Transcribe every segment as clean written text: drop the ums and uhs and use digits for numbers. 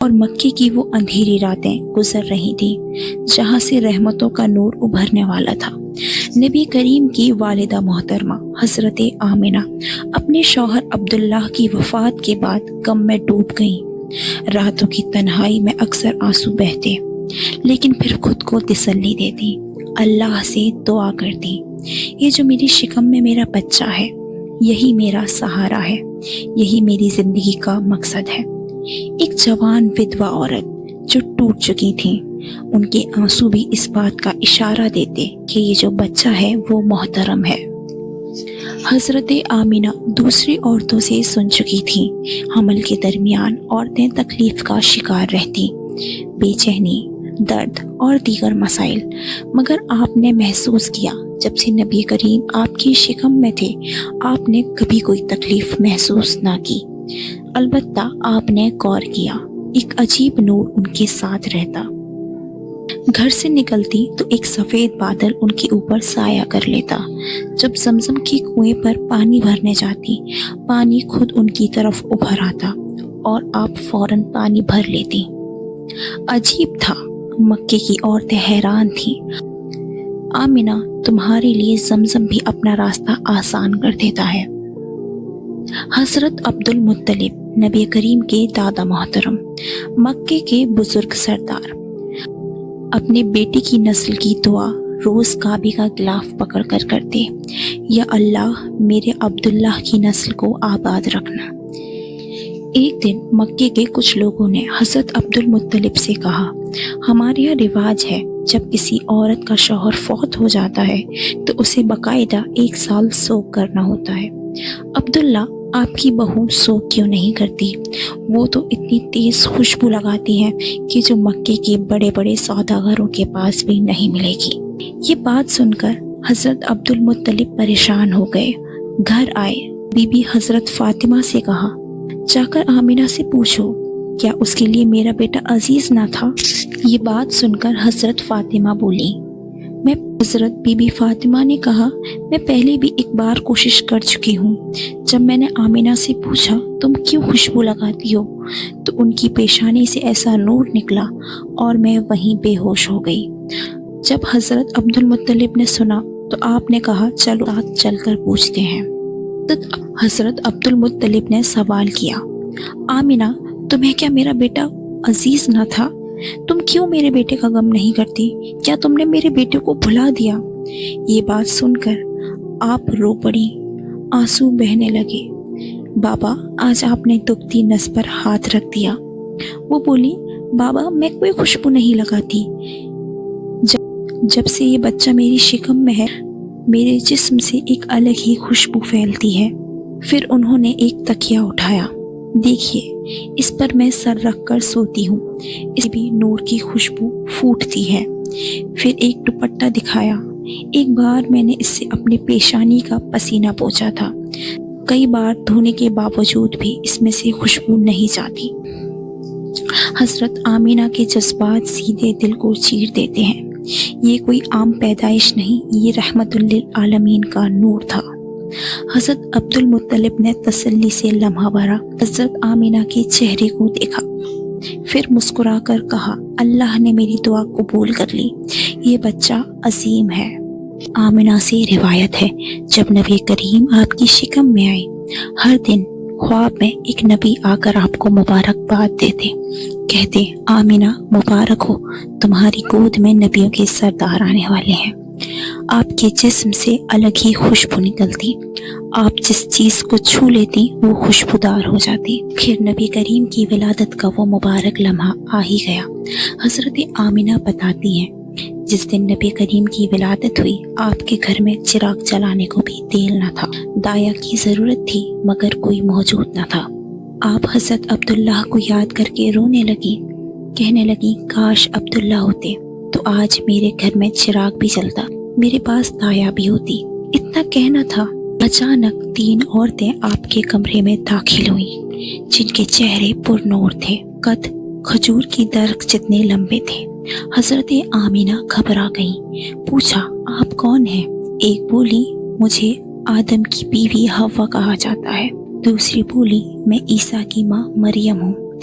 اور مکے کی وہ اندھیری راتیں گزر رہی تھیں جہاں سے رحمتوں کا نور ابھرنے والا تھا۔ نبی کریم کی والدہ محترمہ حضرت آمنہ اپنے شوہر عبداللہ کی وفات کے بعد غم میں ڈوب گئیں۔ راتوں کی تنہائی میں اکثر آنسو بہتے، لیکن پھر خود کو تسلی دیتی، اللہ سے دعا کرتی، یہ جو میری شکم میں میرا بچہ ہے، یہی میرا سہارا ہے، یہی میری زندگی کا مقصد ہے۔ ایک جوان ودوہ عورت جو ٹوٹ چکی تھیں، ان کے آنسو بھی اس بات کا اشارہ دیتے کہ یہ جو بچہ ہے وہ محترم ہے۔ حضرت آمنہ دوسری عورتوں سے سن چکی تھیں، حمل کے درمیان عورتیں تکلیف کا شکار رہتی، بے چینی، درد اور دیگر مسائل، مگر آپ نے محسوس کیا جب سے نبی کریم آپ کی شکم میں تھے آپ نے کبھی کوئی تکلیف محسوس نہ کی۔ البتہ آپ نے غور کیا، ایک عجیب نور ان کے ساتھ رہتا۔ گھر سے نکلتی تو ایک سفید بادل ان کے اوپر سایہ کر لیتا، جب زمزم کے کنویں پر پانی بھرنے جاتی پانی خود ان کی طرف ابھر آتا اور آپ فوراً پانی بھر لیتی۔ عجیب تھا، مکے کی عورتیں حیران تھیں۔ آمنہ تمہارے لیے زمزم بھی اپنا راستہ آسان کر دیتا ہے۔ حضرت عبد المطلب نبی کریم کے دادا محترم، مکے کے بزرگ سردار، اپنے بیٹے کی نسل کی دعا روز کعبے کا غلاف پکڑ کر کرتے، یا اللہ میرے عبداللہ کی نسل کو آباد رکھنا۔ ایک دن مکے کے کچھ لوگوں نے حضرت عبد المطلب سے کہا، ہمارے یہاں رواج ہے جب کسی عورت کا شوہر فوت ہو جاتا ہے تو اسے باقاعدہ 1 سال سوگ کرنا ہوتا ہے۔ عبداللہ آپ کی بہو سوگ کیوں نہیں کرتی؟ وہ تو اتنی تیز خوشبو لگاتی ہیں کہ جو مکے کے بڑے بڑے سوداگروں کے پاس بھی نہیں ملے گی۔ یہ بات سن کر حضرت عبد المطلب پریشان ہو گئے۔ گھر آئے، بی بی حضرت فاطمہ سے کہا، جا کر آمنہ سے پوچھو کیا اس کے لیے میرا بیٹا عزیز نہ تھا؟ یہ بات سن کر حضرت فاطمہ بولی، حضرت بی بی فاطمہ نے کہا، میں پہلے بھی ایک بار کوشش کر چکی ہوں۔ جب میں نے آمنہ سے پوچھا تم کیوں خوشبو لگاتی ہو تو ان کی پیشانی سے ایسا نور نکلا اور میں وہیں بے ہوش ہو گئی۔ جب حضرت عبد المطلب نے سنا تو آپ نے کہا، چلو ساتھ چل کر پوچھتے ہیں۔ حضرت عبد المطلب نے سوال کیا، آمنہ تمہیں کیا میرا بیٹا عزیز نہ تھا؟ تم کیوں میرے بیٹے کا غم نہیں کرتی؟ کیا تم نے میرے بیٹے کو بھلا دیا؟ یہ بات سن کر آپ رو پڑی، آنسو بہنے لگے۔ بابا آج آپ نے دکھتی نس پر ہاتھ رکھ دیا۔ وہ بولی، بابا میں کوئی خوشبو نہیں لگاتی، جب سے یہ بچہ میری شکم میں ہے میرے جسم سے ایک الگ ہی خوشبو پھیلتی ہے۔ پھر انہوں نے ایک تکیہ اٹھایا، دیکھیے اس پر میں سر رکھ کر سوتی ہوں، اس بھی نور کی خوشبو پھوٹتی ہے۔ پھر ایک دوپٹہ دکھایا، ایک بار میں نے اس سے اپنی پیشانی کا پسینہ پوچھا تھا، کئی بار دھونے کے باوجود بھی اس میں سے خوشبو نہیں جاتی۔ حضرت آمنہ کے جذبات سیدھے دل کو چیر دیتے ہیں۔ یہ کوئی عام پیدائش نہیں، یہ رحمت للعالمین کا نور تھا۔ حضرت عبد المطلب نے تسلی سے لمحہ بھرا حضرت آمنہ کے چہرے کو دیکھا، پھر مسکرا کر کہا، اللہ نے میری دعا قبول کر لی، یہ بچہ عظیم ہے۔ آمنہ سے روایت ہے جب نبی کریم آپ کی شکم میں آئے، ہر دن خواب میں ایک نبی آ کر آپ کو مبارکباد دیتے، کہتے، آمنہ مبارک ہو، تمہاری گود میں نبیوں کے سردار آنے والے ہیں۔ آپ کے جسم سے الگ ہی خوشبو نکلتی، آپ جس چیز کو چھو لیتی وہ خوشبودار ہو جاتی۔ پھر نبی کریم کی ولادت کا وہ مبارک لمحہ آ ہی گیا۔ حضرت آمنہ بتاتی ہیں، جس دن نبی کریم کی ولادت ہوئی آپ کے گھر میں چراغ جلانے کو بھی تیل نہ تھا، دایا کی ضرورت تھی مگر کوئی موجود نہ تھا۔ آپ حضرت عبداللہ کو یاد کر کے رونے لگی، کہنے لگی، کاش عبداللہ ہوتے تو آج میرے گھر میں چراغ بھی جلتا، میرے پاس دایا بھی ہوتی۔ اتنا کہنا تھا، اچانک 3 عورتیں آپ کے کمرے میں داخل ہوئیں، جن کے چہرے پر نور تھے، قد کھجور کی درخت جتنے لمبے تھے۔ حضرت آمنہ گھبرا گئیں، پوچھا، آپ کون ہیں؟ ایک بولی، مجھے آدم کی بیوی حوا کہا جاتا ہے۔ دوسری بولی، میں عیسیٰ کی ماں مریم ہوں۔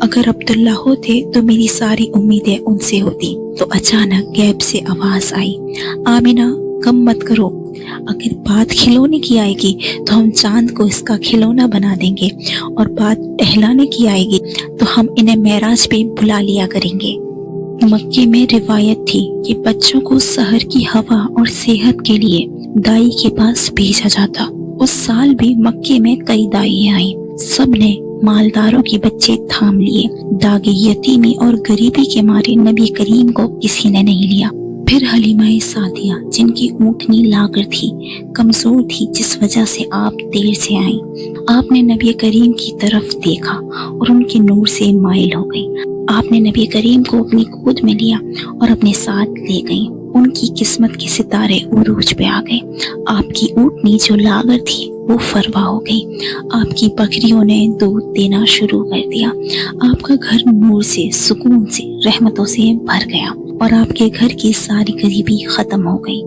اگر عبداللہ ہوتے تو میری ساری امیدیں ان سے ہوتی۔ تو اچانک غیب سے آواز آئی، آمینہ غم مت کرو، اگر بات کھلونے کی آئے گی تو ہم چاند کو اس کا کھلونا بنا دیں گے، اور بات ٹہلانے کی آئے گی تو ہم انہیں معراج پہ بلا لیا کریں گے۔ مکے میں روایت تھی کہ بچوں کو سحر کی ہوا اور صحت کے لیے دائی کے پاس بھیجا جاتا۔ اس سال بھی مکے میں کئی دائیں آئیں، سب نے مالداروں کے بچے تھام لیے۔ داغ یتیمی اور غریبی کے مارے نبی کریم کو کسی نے نہیں لیا۔ پھر حلیمہ سعدیہ، جن کی اونٹنی لاغر تھی، کمزور تھی، جس وجہ سے آپ دیر سے آئیں، آپ نے نبی کریم کی طرف دیکھا اور ان کے نور سے مائل ہو گئی۔ آپ نے نبی کریم کو اپنی گود میں لیا اور اپنے ساتھ لے گئیں۔ ان کی قسمت کے ستارے عروج پہ آ گئے۔ آپ کی اونٹنی جو لاغر تھی وہ فروا ہو گئی۔ آپ کی بکریوں نے دودھ دینا شروع کر دیا۔ آپ کا گھر نور سے، سکون سے، رحمتوں سے بھر گیا، اور آپ کے گھر کی ساری غریبی ختم ہو گئی۔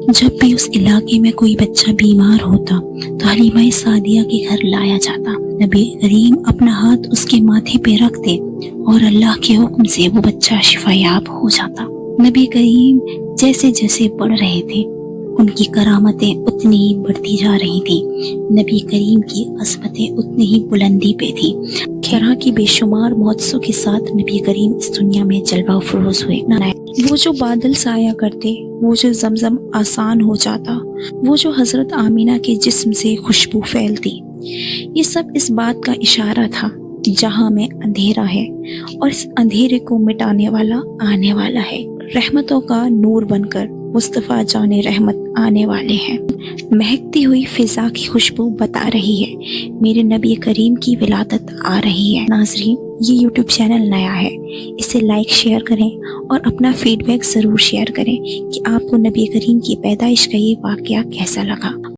جب بھی اس علاقے میں کوئی بچہ بیمار ہوتا تو حلیمہ سعدیہ کے گھر لایا جاتا۔ نبی کریم اپنا ہاتھ اس کے ماتھے پہ رکھتے اور اللہ کے حکم سے وہ بچہ شفا یاب ہو جاتا۔ نبی کریم جیسے جیسے بڑھ رہے تھے، ان کی کرامتیں اتنی ہی بڑھتی جا رہی تھیں۔ نبی کریم کی عظمتیں اتنی ہی بلندی پہ تھی۔ طرح کی بے شمار معجزوں کے ساتھ نبی کریم اس دنیا میں جلوہ افروز ہوئے۔ وہ جو بادل سایہ کرتے، وہ جو زمزم آسان ہو جاتا، وہ جو حضرت آمینہ کے جسم سے خوشبو پھیلتی، یہ سب اس بات کا اشارہ تھا جہاں میں اندھیرا ہے اور اس اندھیرے کو مٹانے والا آنے والا ہے۔ رحمتوں کا نور بن کر مصطفیٰ جان رحمت آنے والے ہیں۔ مہکتی ہوئی فضا کی خوشبو بتا رہی ہے میرے نبی کریم کی ولادت آ رہی ہے۔ ناظرین، یہ یوٹیوب چینل نیا ہے، اسے لائک شیئر کریں اور اپنا فیڈ بیک ضرور شیئر کریں کہ آپ کو نبی کریم کی پیدائش کا یہ واقعہ کیسا لگا۔